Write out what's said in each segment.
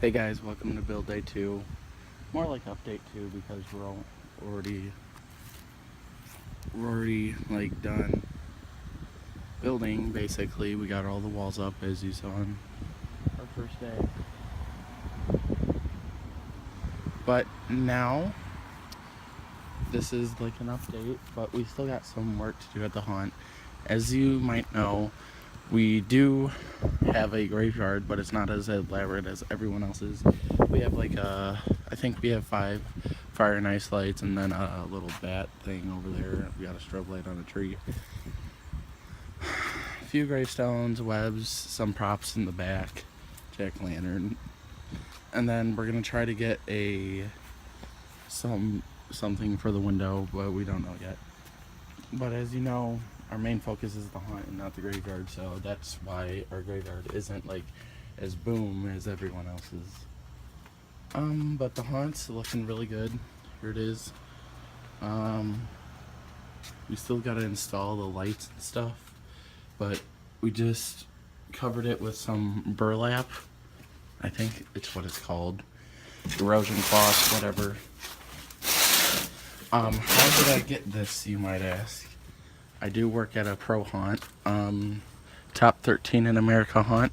Hey guys, welcome to build day 2. More like update 2 because we're already like done building. Basically, we got all the walls up as you saw on our first day. But now this is like an update, but we still got some work to do at the haunt. As you might know, we do have a graveyard, but it's not as elaborate as everyone else's. We have I think we have 5 fire and ice lights, and then a little bat thing over there. We got a strobe light on a tree. A few gravestones, webs, some props in the back, jack-o'-lantern, and then we're gonna try to get something for the window, but we don't know yet. But as you know, our main focus is the haunt and not the graveyard, so that's why our graveyard isn't like as boom as everyone else's. But the haunt's looking really good. Here it is. We still gotta install the lights and stuff, but we just covered it with some burlap. I think it's what it's called. Erosion cloth, whatever. How did I get this, you might ask? I do work at a pro haunt, top 13 in America haunt,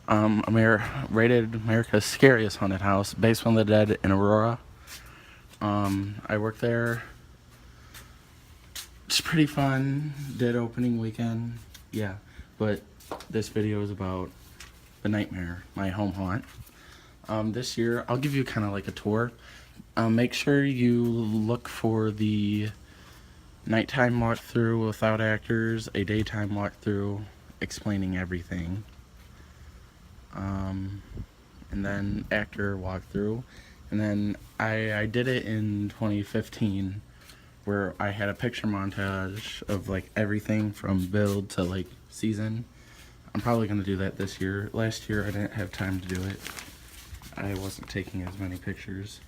rated America's scariest haunted house, based on the dead in Aurora. I work there. It's pretty fun. Dead opening weekend, yeah. But this video is about the Nightmare, my home haunt. This year, I'll give you kind of like a tour. Make sure you look for the nighttime walkthrough without actors, a daytime walkthrough explaining everything, and then actor walkthrough. And then I did it in 2015 where I had a picture montage of like everything from build to like season. I'm probably going to do that this year. Last year I didn't have time to do it. I wasn't taking as many pictures.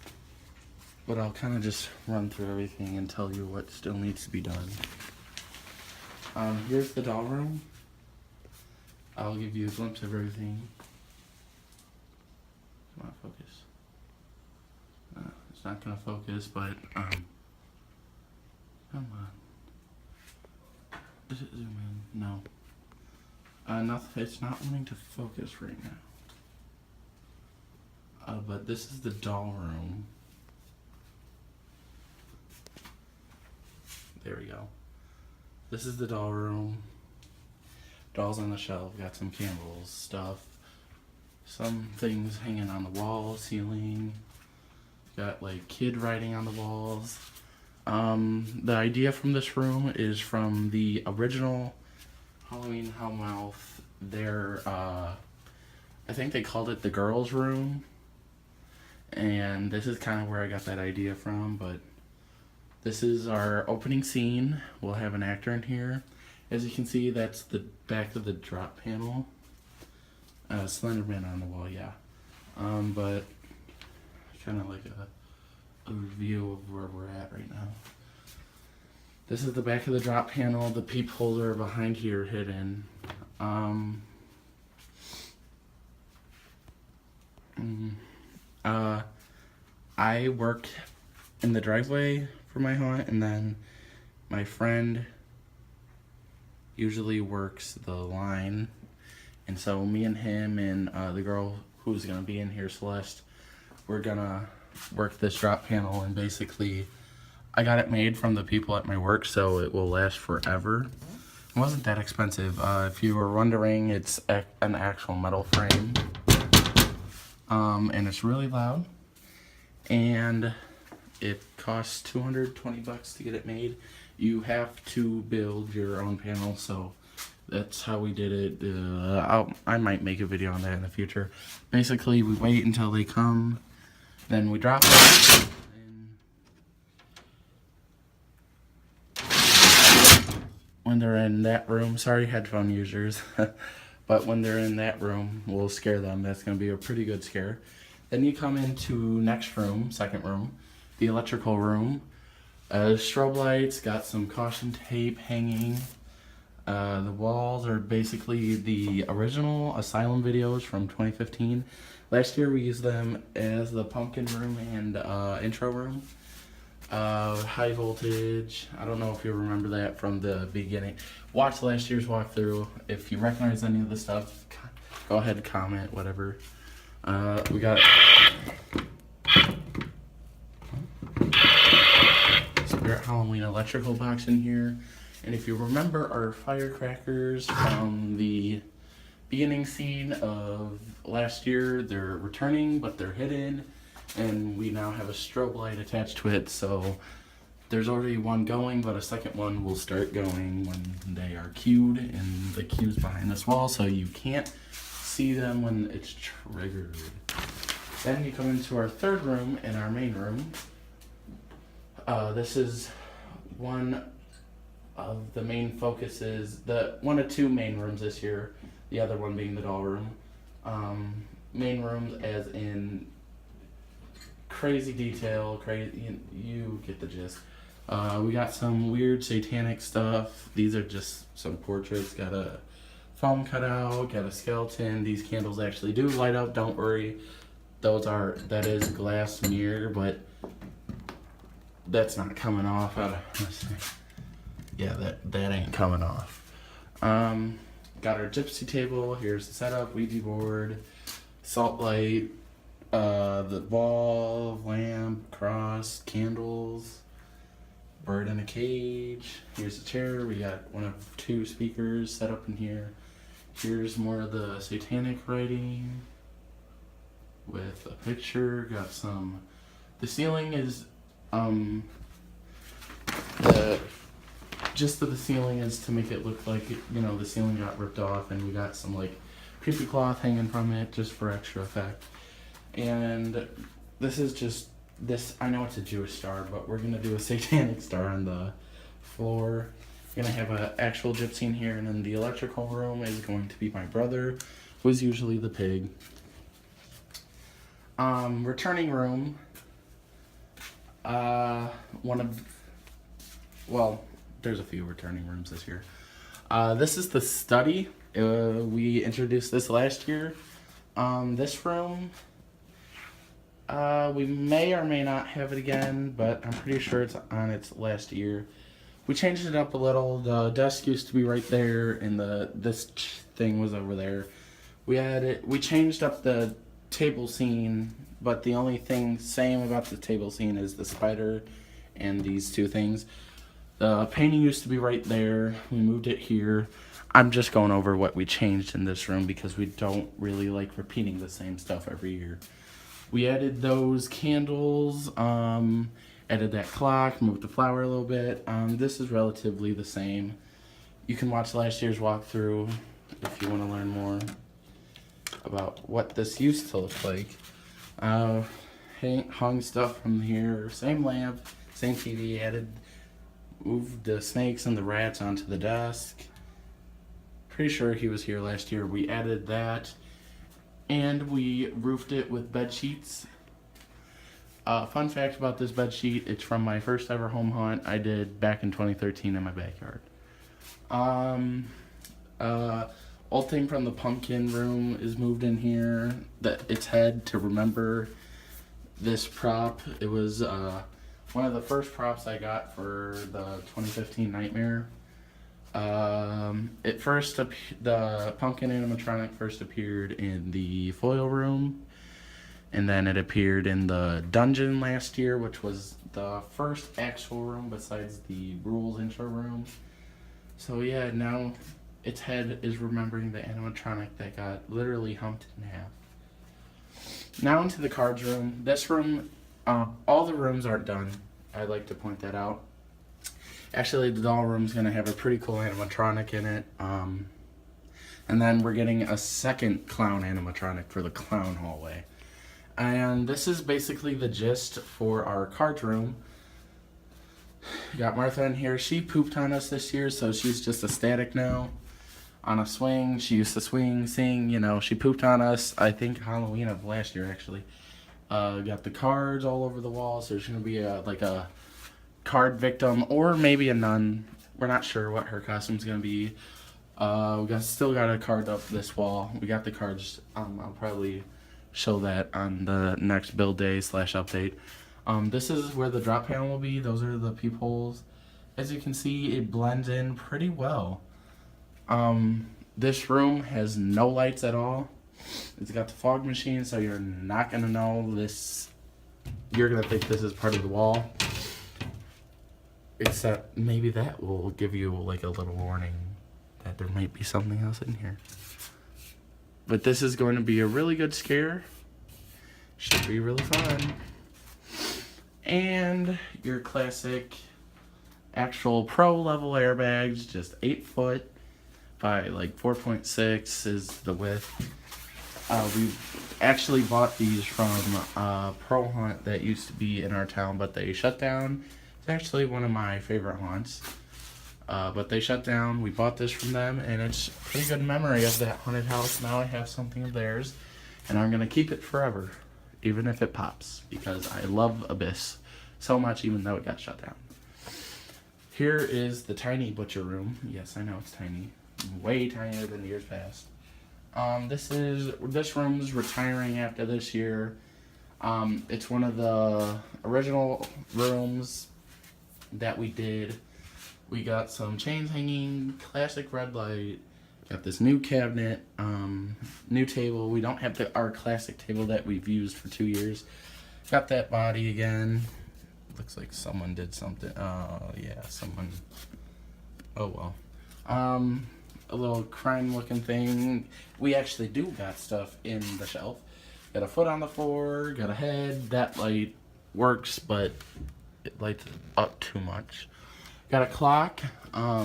But I'll kind of just run through everything and tell you what still needs to be done. Here's the doll room. I'll give you a glimpse of everything. Come on, focus. It's not gonna focus, but come on. Does it zoom in? No. Nothing. It's not wanting to focus right now. But this is the doll room. There we go. This is the doll room. Dolls on the shelf. Got some candles, stuff. Some things hanging on the wall, ceiling. Got like kid writing on the walls. The idea from this room is from the original Halloween Hellmouth. I think they called it the girls' room. And this is kind of where I got that idea from, but this is our opening scene. We'll have an actor in here. As you can see, that's the back of the drop panel. Slenderman on the wall, yeah. But kind of like a review of where we're at right now. This is the back of the drop panel. The peep holder behind here hidden. I work in the driveway for my haunt, and then my friend usually works the line, and so me and him and the girl who's gonna be in here, Celeste, we're gonna work this drop panel. And basically I got it made from the people at my work, so it will last forever. It wasn't that expensive. If you were wondering, it's an actual metal frame, and it's really loud, and it costs $220 to get it made. You have to build your own panel, so that's how we did it. I might make a video on that in the future. Basically, we wait until they come, then we drop it. When they're in that room, sorry headphone users, but when they're in that room, we'll scare them. That's going to be a pretty good scare. Then you come into next room, second room, the electrical room. Strobe lights, got some caution tape hanging. The walls are basically the original Asylum videos from 2015. Last year we used them as the pumpkin room and intro room. High voltage. I don't know if you remember that from the beginning. Watch last year's walkthrough. If you recognize any of the stuff, go ahead and comment, whatever. We got Spirit Halloween electrical box in here. And if you remember our firecrackers from the beginning scene of last year, they're returning, but they're hidden. And we now have a strobe light attached to it, so there's already one going, but a second one will start going when they are queued, and the queue's behind this wall, so you can't see them when it's triggered. Then you come into our third room and our main room. This is one of the main focuses, one of two main rooms this year, the other one being the doll room. Main rooms as in crazy detail, crazy, you get the gist. We got some weird satanic stuff. These are just some portraits. Got a foam cutout, got a skeleton. These candles actually do light up, don't worry. That is glass mirror, but that's not coming off. Yeah, that ain't coming off. Got our gypsy table. Here's the setup, Ouija board, salt light, the ball, lamp, cross, candles, bird in a cage. Here's the chair. We got one of two speakers set up in here. Here's more of the satanic writing with a picture. Got some. The ceiling is the gist of the ceiling is to make it look like the ceiling got ripped off, and we got some like creepy cloth hanging from it just for extra effect. And this is just this. I know it's a Jewish star, but we're gonna do a satanic star on the floor. We're gonna have an actual gypsy in here, and then the electrical room is going to be my brother, who is usually the pig. Returning room. There's a few returning rooms this year. This is the study. We introduced this last year. This room, we may or may not have it again, but I'm pretty sure it's on its last year. We changed it up a little. The desk used to be right there, and this thing was over there. We changed up the table scene, but the only thing same about the table scene is the spider and these two things. The painting used to be right there. We moved it here. I'm just going over what we changed in this room because we don't really like repeating the same stuff every year. We added those candles, added that clock, moved the flower a little bit. This is relatively the same. You can watch last year's walkthrough if you want to learn more about what this used to look like. Hung stuff from here, same lamp, same TV, moved the snakes and the rats onto the desk. Pretty sure he was here last year. We added that, and we roofed it with bed sheets. Fun fact about this bed sheet, it's from my first ever home hunt I did back in 2013 in my backyard. Old thing from the pumpkin room is moved in here. Its head to remember this prop. It was one of the first props I got for the 2015 Nightmare. The pumpkin animatronic first appeared in the foil room, and then it appeared in the dungeon last year, which was the first actual room besides the rules intro room. So yeah, now its head is remembering the animatronic that got literally humped in half. Now into the cards room. This room, all the rooms aren't done. I'd like to point that out. Actually, the doll room's going to have a pretty cool animatronic in it. And then we're getting a second clown animatronic for the clown hallway. And this is basically the gist for our cards room. We got Martha in here. She pooped on us this year, so she's just a static now. On a swing. She used to swing, sing, she pooped on us. I think Halloween of last year, actually. Got the cards all over the walls. There's going to be a card victim or maybe a nun. We're not sure what her costume's going to be. Still got a card up this wall. We got the cards. I'll probably show that on the next build day / update. This is where the drop panel will be. Those are the peepholes. As you can see, it blends in pretty well. This room has no lights at all. It's got the fog machine, so you're not gonna know this. You're gonna think this is part of the wall. Except maybe that will give you like a little warning that there might be something else in here. But this is going to be a really good scare. Should be really fun. And your classic actual pro level airbags, just 8 foot by like 4.6 is the width. We actually bought these from Pro Hunt that used to be in our town, but they shut down. It's actually one of my favorite haunts. But they shut down. We bought this from them, and it's a pretty good memory of that haunted house. Now I have something of theirs, and I'm going to keep it forever, even if it pops, because I love Abyss so much, even though it got shut down. Here is the tiny butcher room. Yes, I know it's tiny. Way tinier than years past. This room's retiring after this year. It's one of the original rooms that we did. We got some chains hanging, classic red light, got this new cabinet, new table. We don't have our classic table that we've used for 2 years. Got that body again. Looks like someone did something. Yeah, someone. Oh well. A little crime looking thing. We actually do got stuff in the shelf. Got a foot on the floor, got a head. That light works, but it lights up too much. Got a clock. I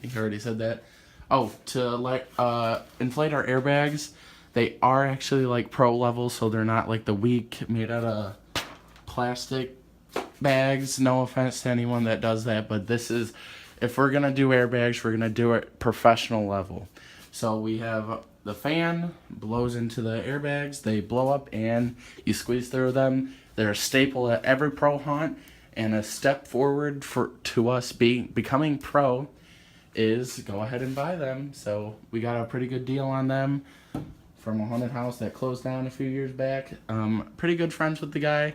think I already said that. Oh, to inflate our airbags, they are actually like pro level, so they're not like the weak made out of plastic bags. No offense to anyone that does that, but this is, if we're gonna do airbags, we're gonna do it professional level. So we have the fan blows into the airbags, they blow up and you squeeze through them. They're a staple at every pro hunt, and a step forward to us becoming pro is go ahead and buy them. So we got a pretty good deal on them from a haunted house that closed down a few years back. Pretty good friends with the guy.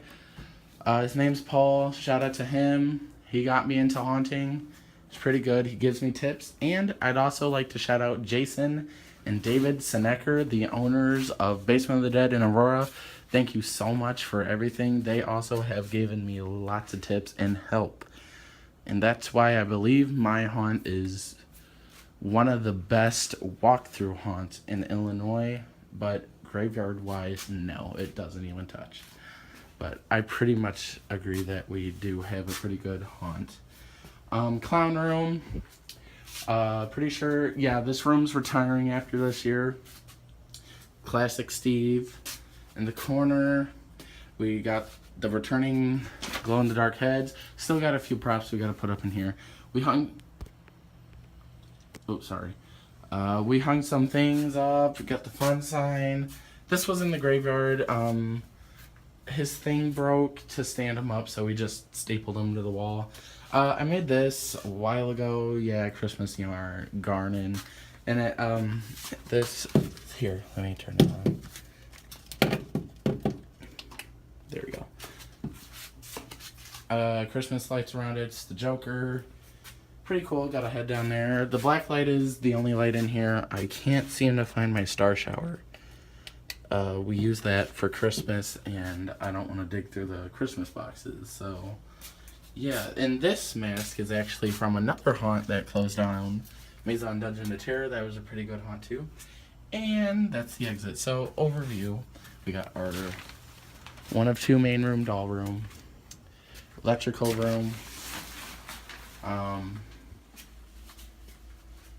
His name's Paul. Shout out to him. He got me into haunting. It's pretty good. He gives me tips. And I'd also like to shout out Jason and David Senecker, the owners of Basement of the Dead in Aurora. Thank you so much for everything. They also have given me lots of tips and help. And that's why I believe my haunt is one of the best walkthrough haunts in Illinois. But graveyard-wise, no, it doesn't even touch. But I pretty much agree that we do have a pretty good haunt. Clown room. Pretty sure, yeah, this room's retiring after this year. Classic Steve. In the corner, we got the returning glow-in-the-dark heads. Still got a few props we got to put up in here. We hung... Oh, sorry. We hung some things up. We got the fun sign. This was in the graveyard. His thing broke to stand him up, so we just stapled him to the wall. I made this a while ago. Yeah, Christmas, our garden. And it, this... Here, let me turn it on. There we go. Christmas lights around it. It's the Joker. Pretty cool. Got a head down there. The black light is the only light in here. I can't seem to find my star shower. We use that for Christmas, and I don't want to dig through the Christmas boxes. So, yeah. And this mask is actually from another haunt that closed down. Maison Dungeon de Terror. That was a pretty good haunt, too. And that's the exit. So, overview. We got our... one of two main room, doll room, electrical room,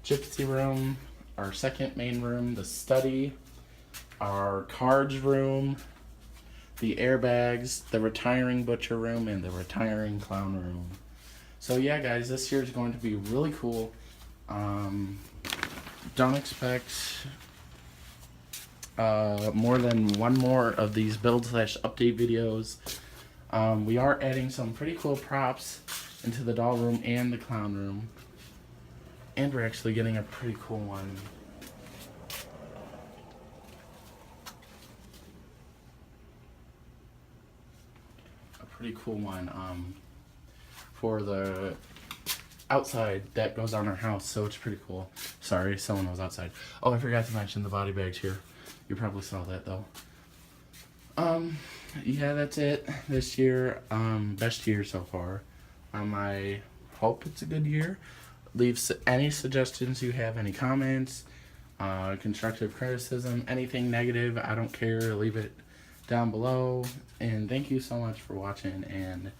gypsy room, our second main room, the study, our cards room, the airbags, the retiring butcher room, and the retiring clown room. So yeah, guys, this year is going to be really cool. Don't expect more than one more of these build / update videos. We are adding some pretty cool props into the doll room and the clown room. And we're actually getting a pretty cool one. Pretty cool one for the outside that goes on our house, so it's pretty cool. Sorry, someone was outside. Oh, I forgot to mention the body bags here. You probably saw that though. Yeah, that's it this year. Best year so far. I hope it's a good year. Leave any suggestions you have, any comments, constructive criticism, anything negative, I don't care, leave it down below. And thank you so much for watching, and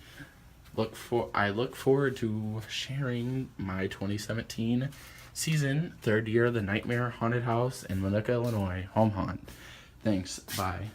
I look forward to sharing my 2017 season, 3rd year of the Nightmare Haunted House in Winnetka, Illinois, home haunt. Thanks, bye.